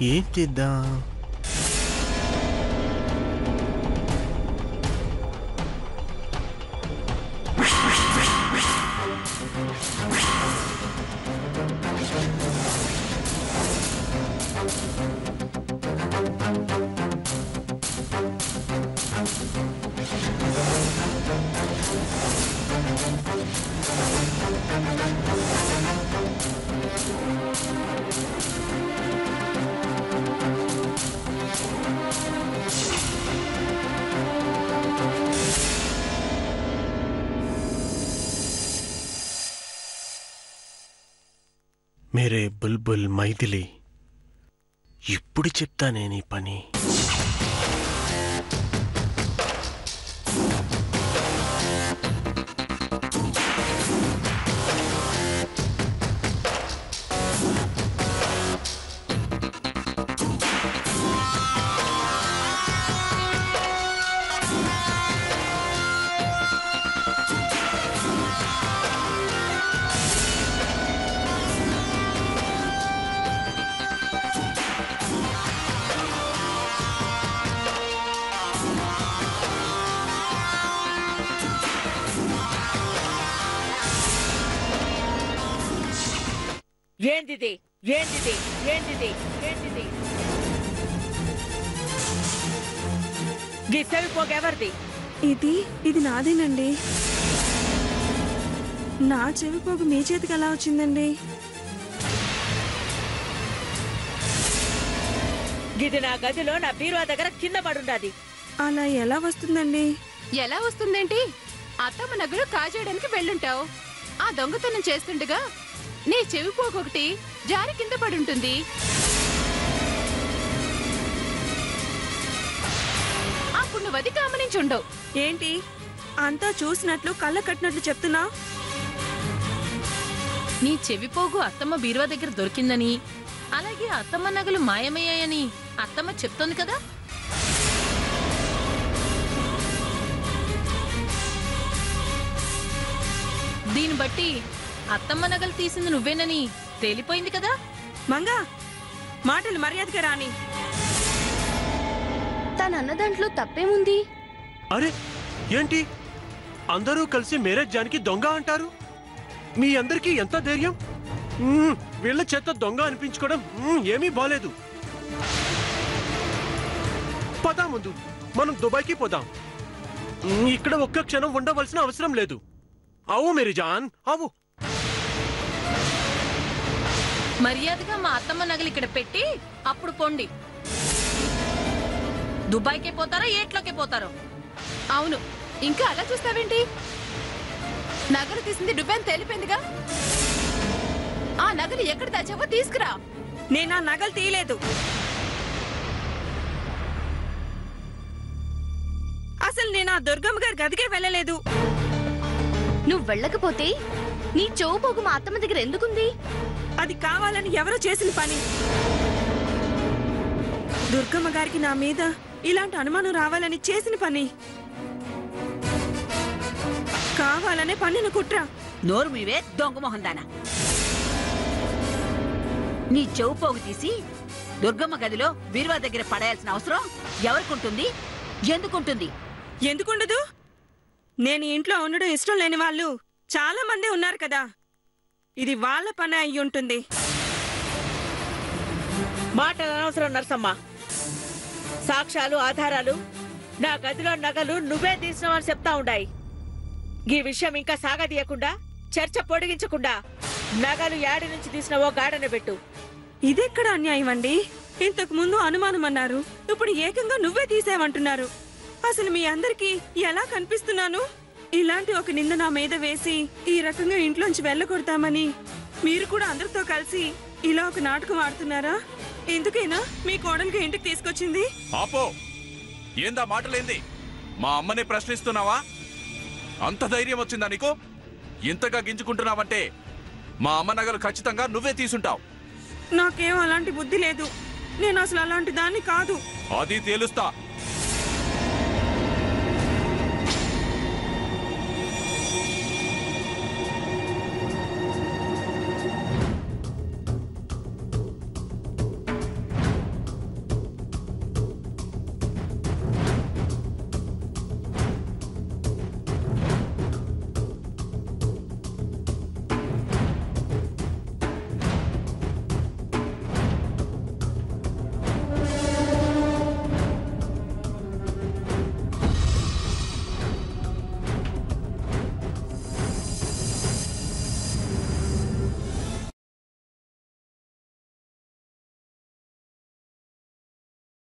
ఏం చేద్దాం? మేరే బుల్బుల్ మైథిలి, ఇప్పుడు చెప్తానే నీ పని. ఏంటిది ఏంటిది ఏంటిది ఏంటిది? చెవిపోకెవరిది? ఇది నాదేనండి. నా చెవిపోగు మీ చేతికి ఎలా వచ్చిందండి? ఇది నా గదిలో నా బీరువా దగ్గర కింద పడుండాది. అలా ఎలా వస్తుందండి? ఎలా వస్తుందేంటి? అత్తమ్మ నగలు కాజేయడానికి వెళ్ళుంటావు. ఆ దొంగతనం చేస్తుండగా నీ చెవిపోకొకటి జారి కింద పడుంటుంది. అప్పుడు నువ్వు అది గమనించుండవు. ఏంటి అంతా చూసినట్లు కళ్ళ కట్టినట్లు చెప్తున్నా? నీ చెవిపోగు అత్తమ్మ బీరువా దగ్గర దొరికిందని, అలాగే అత్తమ్మ నగలు మాయమయ్యాయని అత్తమ్మ చెప్తోంది కదా. దీన్ని బట్టి అత్తమ్మ నగలు తీసింది నువ్వేనని తేలిపోయింది కదా. మంగా, మాటలు మర్యాదగా రాని. తనన్న దాంట్లో తప్పేముంది? అరే ఏంటి అందరూ కలిసి మేరే జాన్కి దొంగ అంటారు? మీ అందరికీ ఎంత ధైర్యం? వీళ్ళ చేత దొంగ అనిపించుకోవడం ఏమీ బాలేదు. పదా ముందు మనం దుబాయ్కి పోదాం. ఇక్కడ ఒక్క క్షణం ఉండవలసిన అవసరం లేదు. అవు మేరీ జాన్, అవు. మర్యాదగా మా అత్తమ్మ నగలు ఇక్కడ పెట్టి అప్పుడు పొండి. దుబాయ్కే పోతారో ఏట్లోకే పోతారో? అవును, ఇంకా అలా చూస్తావేంటి? నగలు తీసింది నువ్వేం తేలిపోయిందిగా. ఆ నగలు ఎక్కడ దాచావో తీసుకురా. నేను ఆ నగలు తీయలేదు. అసలు నేను ఆ దుర్గమ్మ గారి గదికే వెళ్ళలేదు. నువ్వు వెళ్ళకపోతే నీ చెవుపోగు మా అత్తమ్మ దగ్గర ఎందుకుంది? అది కావాలని ఎవరో చేసిన పని. దుర్గమ్మ గారికి నా మీద ఇలాంటి అనుమానం రావాలని చేసిన పని. కావాలనే పన్నిన కుట్ర. నోరు మీవే దొంగ మొహందానా. నీ చెవుపోగు తీసి దుర్గమ్మ గదిలో బీరువా దగ్గర పడేయాల్సిన అవసరం ఎవరికుంటుంది? ఎందుకుంటుంది? ఎందుకుండదు? నేను ఇంట్లో ఉండడం ఇష్టం లేని వాళ్ళు చాలా మంది ఉన్నారు కదా. ఇది వాళ్ళ పని అయి ఉంటుంది. మాటలు అనవసరం నరసమ్మ. సాక్ష్యాలు ఆధారాలు నా గదిలో నగలు నువ్వే తీసినావని చెప్తా ఉండాయి. ఈ విషయం ఇంకా సాగదీయకుండా, చర్చ పొడిగించకుండా నగలు యాడి నుంచి తీసినవో గాడన పెట్టు. ఇదెక్కడ అన్యాయం అండి? ఇంతకు ముందు అనుమానం అన్నారు, ఇప్పుడు ఏకంగా నువ్వే తీసేవంటున్నారు. అసలు మీ అందరికీ ఎలా కనిపిస్తున్నాను? ఇలాంటి ఒక నింద నా మీద వేసి ఈ రకంగా ఇంట్లోంచి వెళ్ళగొడతామని మీరు కూడా అందరితో కలిసి ఇలా ఒక నాటకం ఆడుతున్నారా? ఎందుకైనా మీ కోడలికి ఇంటికి తీసుకొచ్చింది? ఆపో! ఏందా మాటలేంది? మా అమ్మని ప్రశ్నిస్తున్నావా? అంత ధైర్యం వచ్చిందా నీకు? ఇంతగా గింజుకుంటున్నావంటే మా అమ్మ నగలు ఖచ్చితంగా నువ్వే తీసుంటావు. నాకేం అలాంటి బుద్ధి లేదు. నేను అసలు అలాంటి దాన్ని కాదు. అది తేలుస్తా.